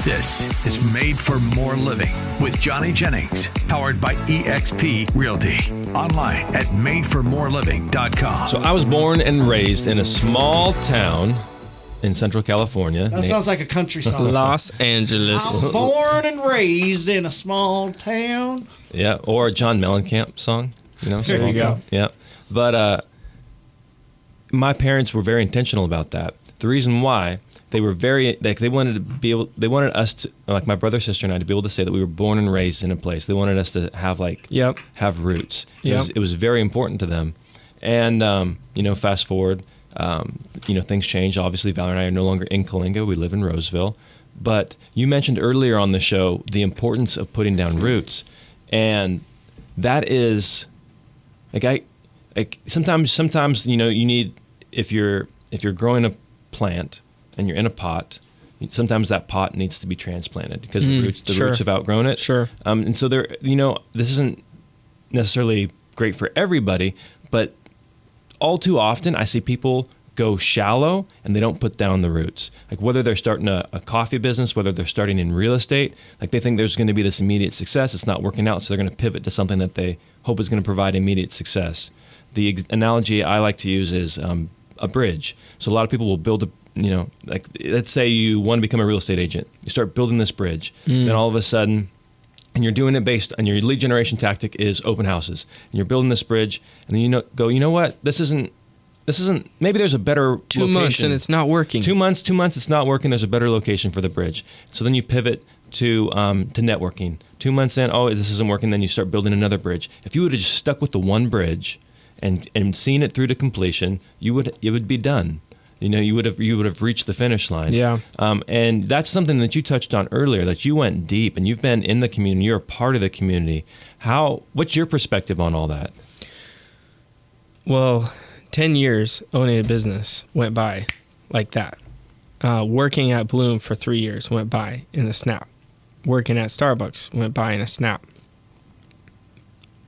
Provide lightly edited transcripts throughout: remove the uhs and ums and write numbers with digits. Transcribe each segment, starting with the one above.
This is Made for More Living with Johnny Jennings, powered by eXp Realty. Online at madeformoreliving.com. So I was born and raised in a small town in Central California. That sounds like a country song. Los Angeles. I was born and raised in a small town. Yeah, or a John Mellencamp song. There you go. Yeah, but my parents were very intentional about that. The reason why, they were they wanted us to, like my brother, sister, and I, to be able to say that we were born and raised in a place. They wanted us to have have roots. It was very important to them. And fast forward, things change. Obviously, Valerie and I are no longer in Coalinga. We live in Roseville. But you mentioned earlier on the show the importance of putting down roots, and that is sometimes you need, if you're growing a plant and you're in a pot, sometimes that pot needs to be transplanted because the roots have outgrown it. Sure. And so this isn't necessarily great for everybody, but all too often I see people go shallow and they don't put down the roots. Like whether they're starting a coffee business, whether they're starting in real estate, like they think there's going to be this immediate success. It's not working out, so they're going to pivot to something that they hope is going to provide immediate success. The analogy I like to use is a bridge. So a lot of people will build let's say you want to become a real estate agent. You start building this bridge. Then all of a sudden, and you're doing it based on your lead generation tactic is open houses. And you're building this bridge, and then you know what? This isn't, maybe there's a better 2 location. months and it's not working. 2 months, it's not working. There's a better location for the bridge. So then you pivot to networking. 2 months in, this isn't working. Then you start building another bridge. If you would have just stuck with the one bridge and seen it through to completion, it would be done. You would have reached the finish line. Yeah. And that's something that you touched on earlier, that you went deep and you've been in the community. You're a part of the community. What's your perspective on all that? Well, 10 years owning a business went by like that. Working at Bloom for 3 years went by in a snap. Working at Starbucks went by in a snap.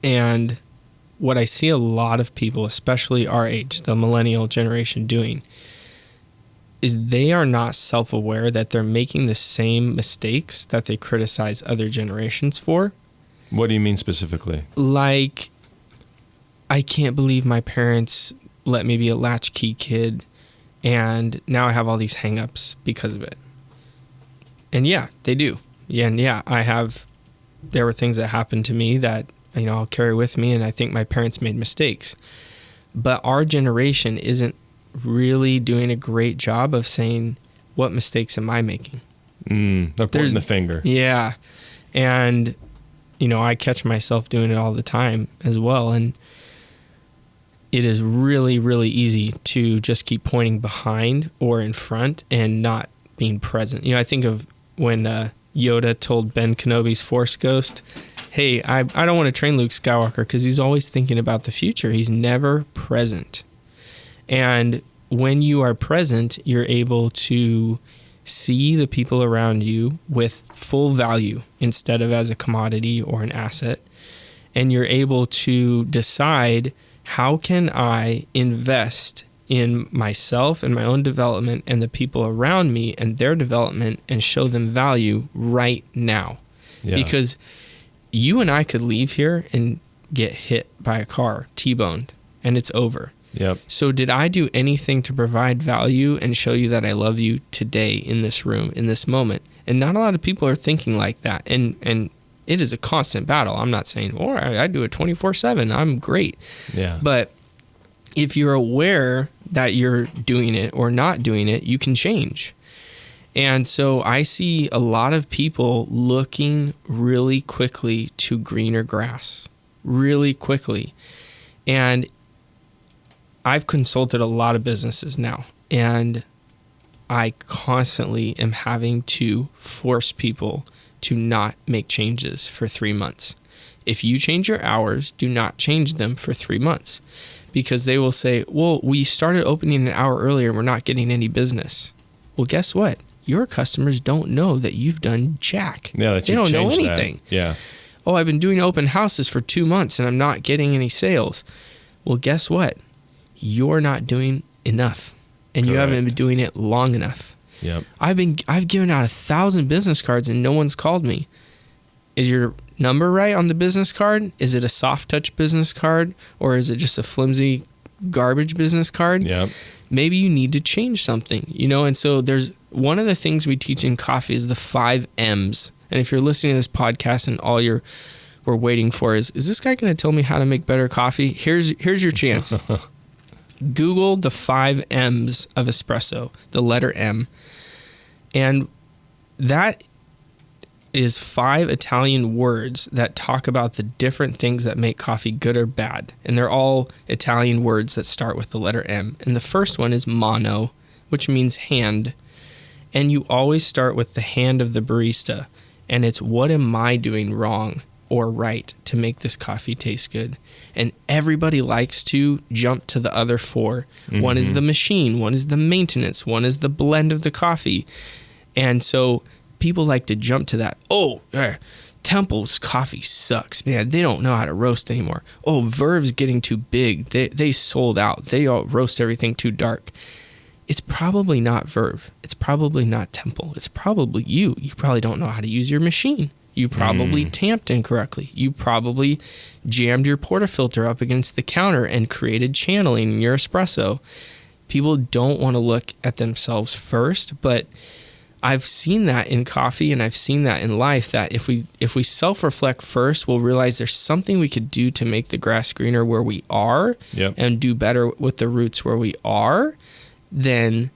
And what I see a lot of people, especially our age, the millennial generation, doing is they are not self-aware that they're making the same mistakes that they criticize other generations for. What do you mean specifically? Like, I can't believe my parents let me be a latchkey kid, and now I have all these hang-ups because of it. And yeah, they do. Yeah, and yeah, there were things that happened to me that, I'll carry with me, and I think my parents made mistakes. But our generation isn't really doing a great job of saying, what mistakes am I making? They're pointing the finger. Yeah. And, I catch myself doing it all the time as well. And it is really, really easy to just keep pointing behind or in front and not being present. I think of when Yoda told Ben Kenobi's Force Ghost, hey, I don't want to train Luke Skywalker because he's always thinking about the future. He's never present. And when you are present, you're able to see the people around you with full value instead of as a commodity or an asset. And you're able to decide, how can I invest in myself and my own development and the people around me and their development and show them value right now? Yeah. Because you and I could leave here and get hit by a car, T-boned, and it's over. Yep. So did I do anything to provide value and show you that I love you today in this room, in this moment? And not a lot of people are thinking like that. And it is a constant battle. I'm not saying, I do it 24/7. I'm great. Yeah. But if you're aware that you're doing it or not doing it, you can change. And so I see a lot of people looking really quickly to greener grass, really quickly. And I've consulted a lot of businesses now, and I constantly am having to force people to not make changes for 3 months. If you change your hours, do not change them for 3 months, because they will say, well, we started opening an hour earlier and we're not getting any business. Well, guess what? Your customers don't know that you've done jack. Yeah, they don't know anything. That. Yeah. Oh, I've been doing open houses for 2 months and I'm not getting any sales. Well, guess what? You're not doing enough, and you haven't been doing it long enough. Yep. I've given out 1,000 business cards and no one's called me. Is your number right on the business card? Is it a soft touch business card, or is it just a flimsy garbage business card? Yep. Maybe you need to change something, And so there's one of the things we teach in coffee is the 5 M's. And if you're listening to this podcast and all we're waiting for is this guy going to tell me how to make better coffee? Here's your chance. Google the 5 M's of espresso, the letter M. And that is 5 Italian words that talk about the different things that make coffee good or bad. And they're all Italian words that start with the letter M. And the first one is mano, which means hand. And you always start with the hand of the barista. And it's, what am I doing wrong or right to make this coffee taste good? And everybody likes to jump to the other 4. Mm-hmm. One is the machine, one is the maintenance, one is the blend of the coffee. And so people like to jump to that. Temple's coffee sucks, man. They don't know how to roast anymore. Verve's getting too big. They sold out. They all roast everything too dark. It's probably not Verve. It's probably not Temple. It's probably you. You probably don't know how to use your machine. You probably tamped incorrectly. You probably jammed your portafilter up against the counter and created channeling in your espresso. People don't want to look at themselves first, but I've seen that in coffee and I've seen that in life, that if we self-reflect first, we'll realize there's something we could do to make the grass greener where we are. Yep. And do better with the roots where we are than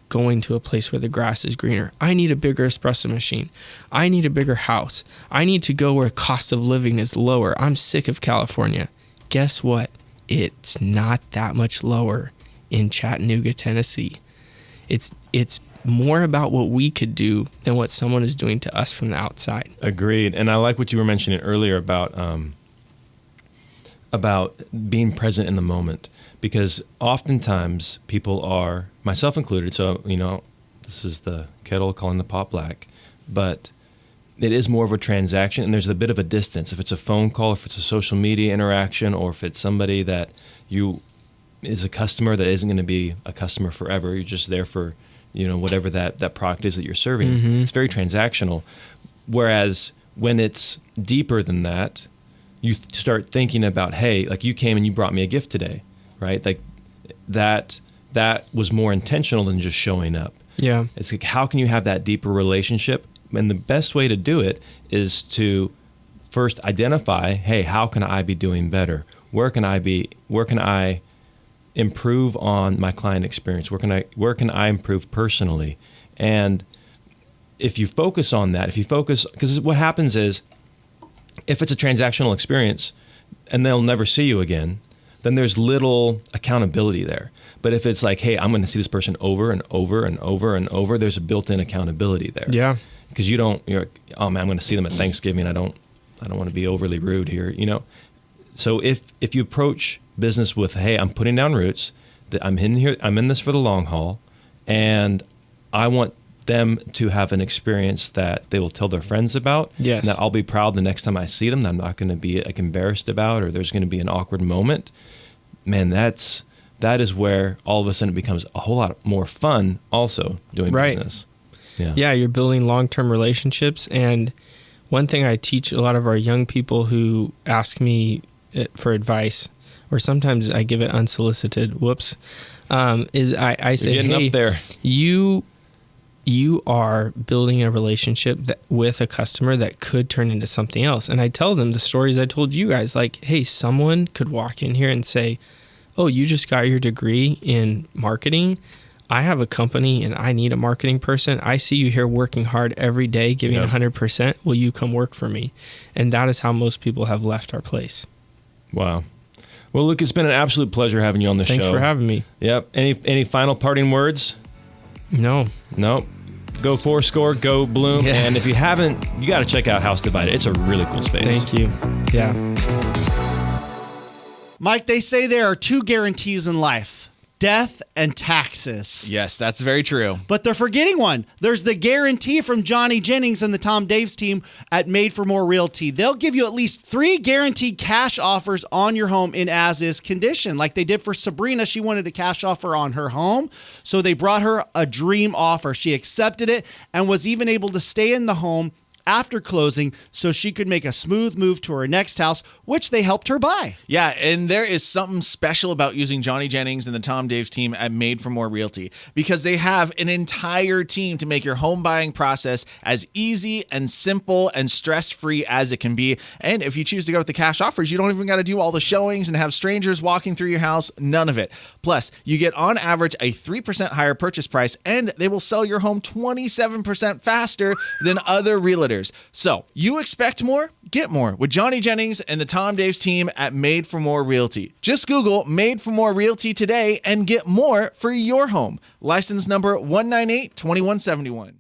going to a place where the grass is greener. I need a bigger espresso machine. I need a bigger house. I need to go where cost of living is lower. I'm sick of California. Guess what? It's not that much lower in Chattanooga, Tennessee. It's more about what we could do than what someone is doing to us from the outside. Agreed. And I like what you were mentioning earlier about being present in the moment, because oftentimes people are, myself included, so, this is the kettle calling the pot black, but it is more of a transaction and there's a bit of a distance. If it's a phone call, if it's a social media interaction, or if it's somebody that is a customer that isn't going to be a customer forever, you're just there for, whatever that product is that you're serving. Mm-hmm. It's very transactional. Whereas when it's deeper than that, you start thinking about, hey, like you came and you brought me a gift today, right? Like that was more intentional than just showing up. Yeah. It's like, how can you have that deeper relationship? And the best way to do it is to first identify, hey, how can I be doing better? Where can I improve on my client experience? Where can I improve personally? And if you focus on that, because what happens is, if it's a transactional experience and they'll never see you again, then there's little accountability there. But if it's like, hey, I'm going to see this person over and over and over and over, there's a built-in accountability there. Yeah. Because you're like, oh man, I'm going to see them at Thanksgiving. I don't want to be overly rude here, So if you approach business with, hey, I'm putting down roots, that I'm in this for the long haul, and I want them to have an experience that they will tell their friends about. Yes. And that I'll be proud the next time I see them, that I'm not going to be like embarrassed about, or there's going to be an awkward moment. Man, that is where all of a sudden it becomes a whole lot more fun also doing business. Yeah, you're building long-term relationships. And one thing I teach a lot of our young people who ask me for advice, or sometimes I give it unsolicited, is I say, you're getting hey, up there. You are building a relationship with a customer that could turn into something else. And I tell them the stories I told you guys, like, hey, someone could walk in here and say, oh, you just got your degree in marketing. I have a company and I need a marketing person. I see you here working hard every day, giving 100%. Will you come work for me? And that is how most people have left our place. Wow. Well, Luke, it's been an absolute pleasure having you on the show. Thanks for having me. Yep. Any final parting words? No. Nope. Go Fourscore, go Bloom. Yeah. And if you haven't, you got to check out House Divided. It's a really cool space. Thank you. Yeah. Mike, they say there are 2 guarantees in life: death and taxes. Yes, that's very true. But they're forgetting one. There's the guarantee from Johnny Jennings and the Tom Daves team at Made for More Realty. They'll give you at least 3 guaranteed cash offers on your home in as-is condition. Like they did for Sabrina. She wanted a cash offer on her home, so they brought her a dream offer. She accepted it and was even able to stay in the home after closing so she could make a smooth move to her next house, which they helped her buy. Yeah, and there is something special about using Johnny Jennings and the Tom Daves team at Made for More Realty because they have an entire team to make your home buying process as easy and simple and stress-free as it can be. And if you choose to go with the cash offers, you don't even got to do all the showings and have strangers walking through your house, none of it. Plus, you get on average a 3% higher purchase price, and they will sell your home 27% faster than other realtors. So, you expect more? Get more with Johnny Jennings and the Tom Daves team at Made for More Realty. Just Google Made for More Realty today and get more for your home. License number 1982171.